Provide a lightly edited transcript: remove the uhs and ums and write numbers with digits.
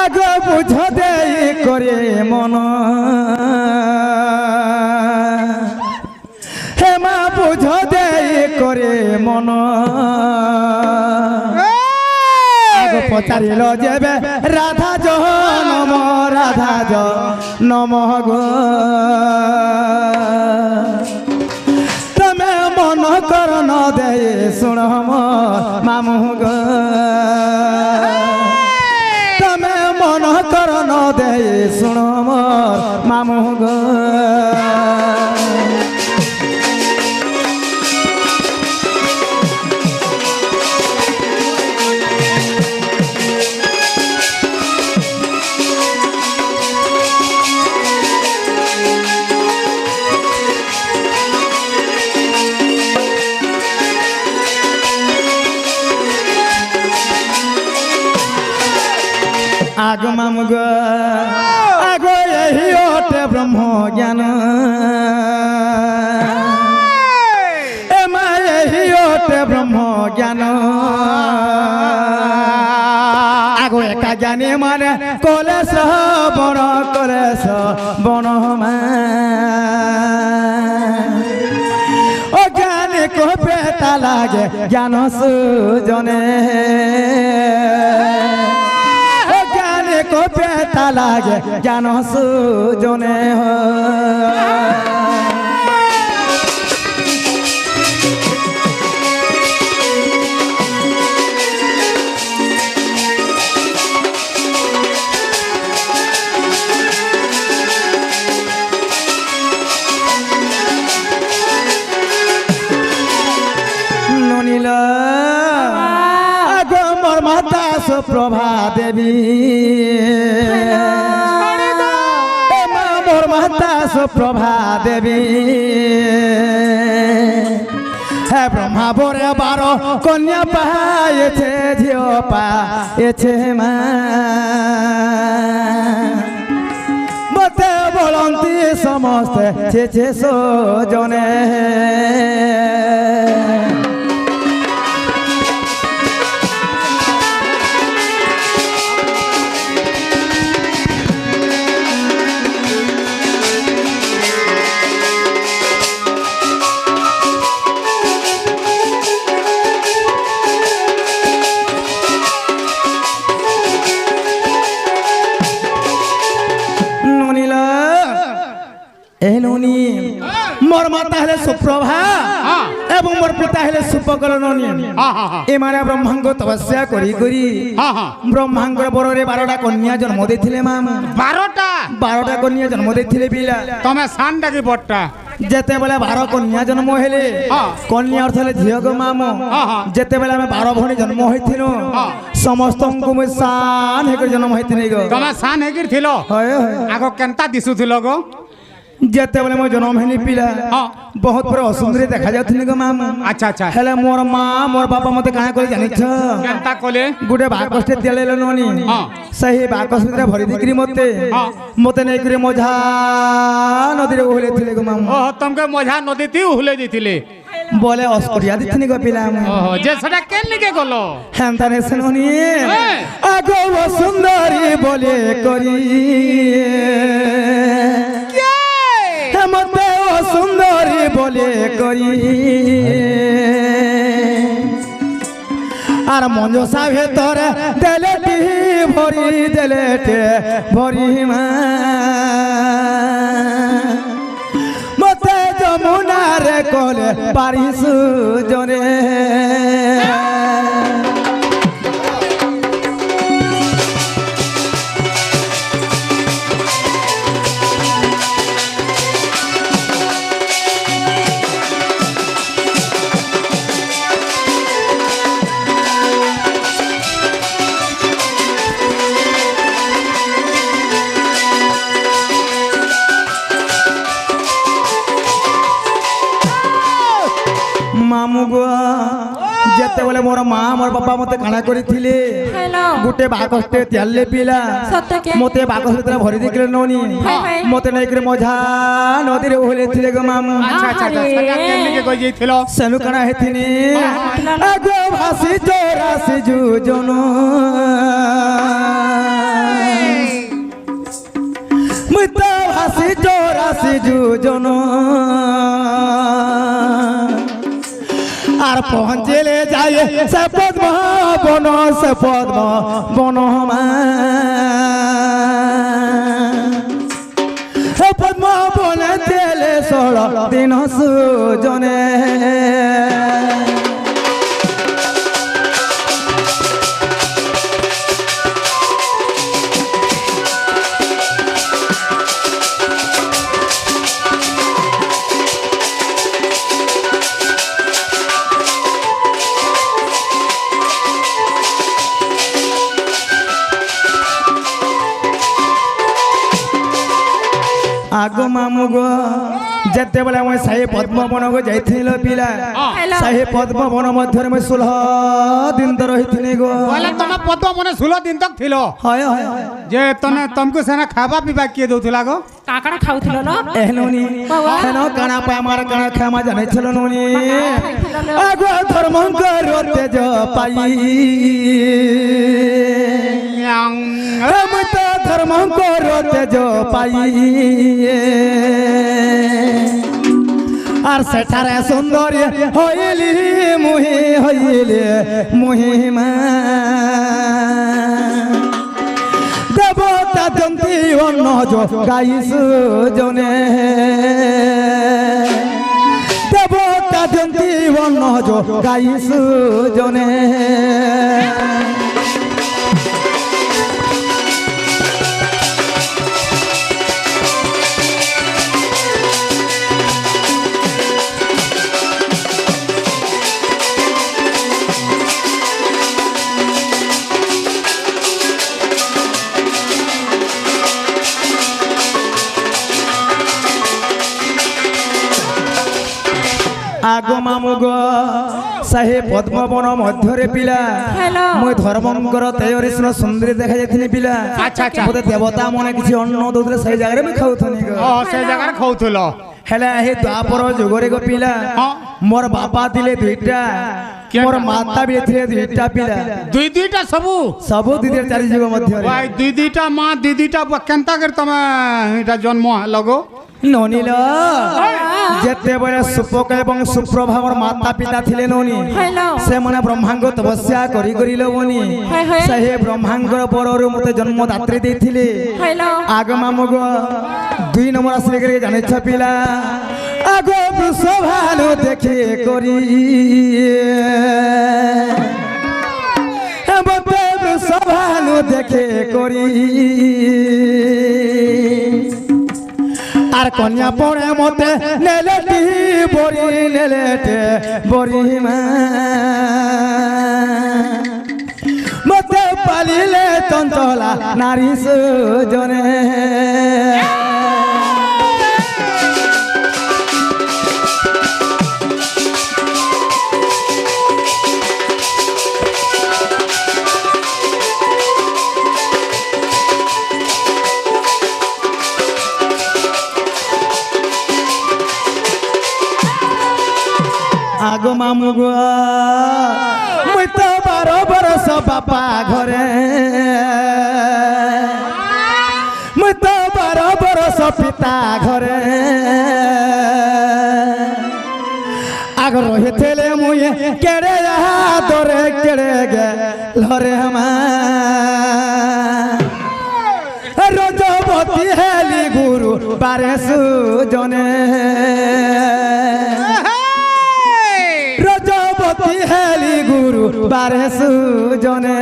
আগ বুঝ দেই করে মন হে মা বুঝ দেই করে মন আগ পচারিল যেবে রাধা নম রাধা নম গো তুমি মন কর ন দে শুণ মামু গো তুমি মন কর ন দে শুণ মামু গো आग मामुग आगो यही ओटे ब्रह्म ज्ञान एमा यही ओटे ब्रह्म ज्ञान आगो एका ज्ञानी माने कलेश बण ओ ज्ञानी को पेता लागे ज्ञान सुजने को पेता लागे ज्ञान सुजने हो ननील आगो मोर माता सुप्रभा देवी मोर माता सुप्रभा देवी हे ब्रह्मा बोरे 12 कन्या पाएছে ঝিও পাएছে মা মতে বলন্তি সমস্তে ছেছে সজনে मोर माता हेले सुप्रभा एवं मोर पिता हेले सुपकल ननी एमाने ब्रह्मांग तपस्या करी करी ब्रह्मांग बरोरे 12टा कन्या जन्म देथिले मा 12टा कन्या जन्म देथिले पिला तमे सानडा की बट्टा जेते बेले 12 कन्या जन्म हेले कन्या अर्थ हेले झियो गो मामो जेते बेले हम 12 भणी जन्म होइथिनो समस्तंकु मु सान हेकर जन्म होइथिने गो तमे सान हेकर थिलो होय आगो केनता दिसुथिलो गो जेते बेले मो जन्म हेली पिला बहुत पर असुंदरी देखा जाथि गो मामा अच्छा अच्छा हेले मोर मां मोर बापा मते काहे करे जानि छ केनता कोले गुडे बाकस्ते तेलेलो ननी सही बाकस भितर भरि दिकरी मते नै करे मोझा नदी रे ओहले थिले गो मामा ओह तुमके मोझा नदी ती ओहले दिथिले बोले अस्करिया दिथिनि गो पिला ओह जे सडा केन के गलो हेंता ने सनोनी आगो सुंदरी बोले करी मते ओ सुंदरी बोले करी आर मंजसा भेतर देलेटी भरी मा मते जमुना रे कोले पारिसु जने जेते बोले मोर मां मोर बाबा मते खाना करी थिले गुटे बाकस्ते त्याले पिला मते बाकस भीतर भरी दिकले नोनी मते नै करे मझा नदी रे ओहले थिले गो मामू अच्छा अच्छा सटा केन के गई थिलो सेनु कना हेथिनी आगो भासी चोरासी जुजनो যুজন আর পৌঁছেলে যায় সে পদ্ম বন সে পদ্ম বনমা পদ্ম বনে তেলে 16 দিন সুজনে আগো মামু গো যেতেবেলে আমি সেই পদ্মবনকে যাইছিল পিলা সেই পদ্মবন মধ্যে আমি 16 দিন তো রহিଥିଲି গো বলে তুমি পদ্ম মনে 16 দিন তক থিল হয় হয় যে তমকু সেনা খাবা পিবা কিয়ে দউথিলা গো কাকড়া খাউছিল ন এহনুনি হেন কানা পা আমার কানা খামা জানিছিল নুনি আগো ধর্মঙ্কর তেজ পাই আমি তো ধর্মঙ্কর তেজ পাই আর সেঠারে সুন্দরী হইলি মুহি হইলে মুহিমা দেবতা জন্তি অন্য গাইছু জনে দেবতা জন্তি অন্য গাইছু জনে আগো মামু গো সাহে পদ্মবন মধ্যরে পিলা মই ধর্মঙ্কর তেয়রিষ্ণ সুন্দরী দেখা যাইছিনি পিলা আচ্ছা আচ্ছা মতে দেবতা মনে কিছু অন্ন দউতরে সেই জায়গায় আমি খাউথনি গো ও সেই জায়গায় খাউথিল হেলা হে দ্বাপর যুগরে গো পিলা মোর বাপা দিলে দুইটা মোর মাতা বি ଥିଲେ দুইটা পিলা দুইটা সবু দিদির চারি যুগ মধ্যরে ভাই দুইটা মা দুইটা কেনতা করে তুমি এটা জন্ম লগো ননিল যেতেবেলে সুপক এবং সুপ্রভাবর মাতা পিতা ଥିଲେ ননি সেমানে ব্রহ্মাঙ্গ তপস্যা করি করিল বনি সেই ব্রহ্মাঙ্গর পররু মতে জন্মদাত্রী ଦେଇଥିଲେ আগ মামুগ 2 নম্বর আসলে করে জানিছ পিলা আগ বৃষভানু দেখে করি মতে বৃষভানু দেখে করি আর কন্যা পড়ে মতে নেলেটি বড়ি নেলেটে বড়িমা মতে পালিলে চঞ্চলা নারী সুজনে আগো মামু গো মুই তো 12 বরস বাপা ঘরে মুই তো 12 বরস পিতা ঘরে আগ রহিতেলে মুই কেড়ে দরে কেড়ে গে লরে আমা রজবতী হেলি গুরু বারে সুজনে রজবতী হেলি গুরু বারে সুজনে